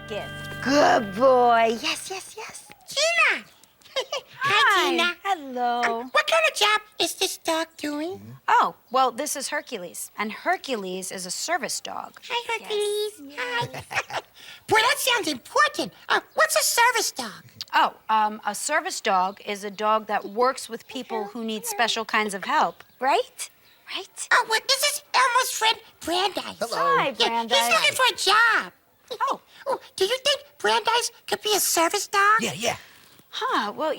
Give. Good boy. Yes, yes, yes. Tina! Hi, Tina. Hello. What kind of job is this dog doing? Oh, well, this is Hercules. And Hercules is a service dog. Hi, Hercules. Hi. Boy, that sounds important. What's a service dog? Oh, a service dog is a dog that works with people who need special kinds of help. Right? Right? Oh, well, this is Elmo's friend, Brandeis. Hi, Yeah, Brandeis. he's looking for a job. Oh. Oh, do you think Brandeis could be a service dog? Yeah. Huh, well,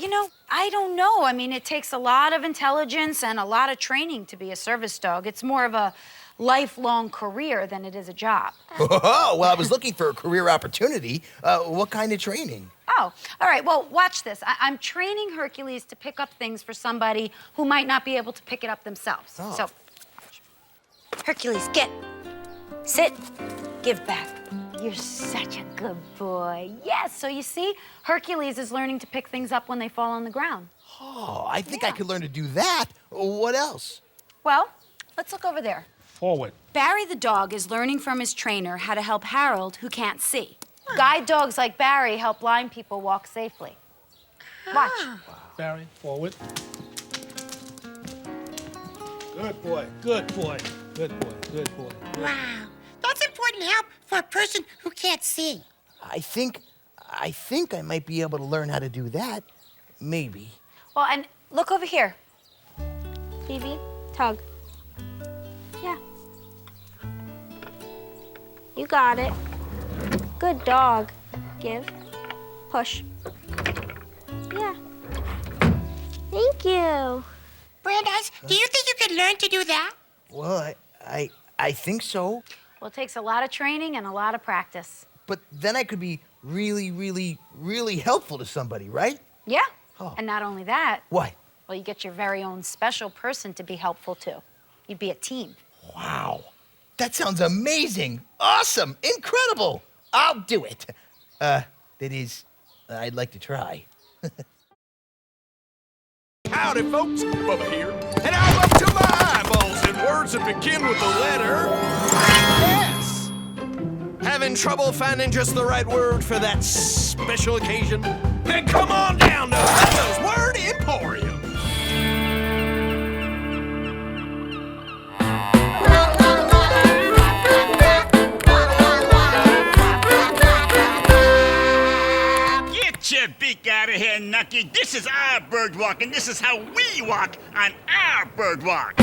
I don't know. I mean, it takes a lot of intelligence and a lot of training to be a service dog. It's more of a lifelong career than it is a job. Oh, well, I was looking for a career opportunity. What kind of training? Oh, all right, well, watch this. I'm training Hercules to pick up things for somebody who might not be able to pick it up themselves. Oh. So, watch. Hercules, get. Sit. Give back. You're such a good boy. Yes, so you see, Hercules is learning to pick things up when they fall on the ground. Oh, I think I could learn to do that. What else? Well, let's look over there. Forward. Barry the dog is learning from his trainer how to help Harold, who can't see. Guide dogs like Barry help blind people walk safely. Watch. Barry, forward. Good boy, good boy, good boy, good boy. Wow. That's important help for a person who can't see. I think I might be able to learn how to do that. Maybe. Well, and look over here. Phoebe, tug. Yeah. You got it. Good dog. Give. Push. Yeah. Thank you. Brandeis, do you think you could learn to do that? Well, I think so. Well, it takes a lot of training and a lot of practice. But then I could be really, really, really helpful to somebody, right? Yeah. Oh. And not only that, What? well, you get your very own special person to be helpful too. You'd be a team. Wow. That sounds amazing. Awesome. Incredible. I'll do it. That is, I'd like to try. Howdy, folks. Up here. And I'm up to my eyeballs in words that begin with the letter S. Having trouble finding just the right word for that special occasion? Then come on down to Hello's Word Emporium. Get your beak out of here, Nucky. This is our bird walk, and this is how we walk on our bird walk.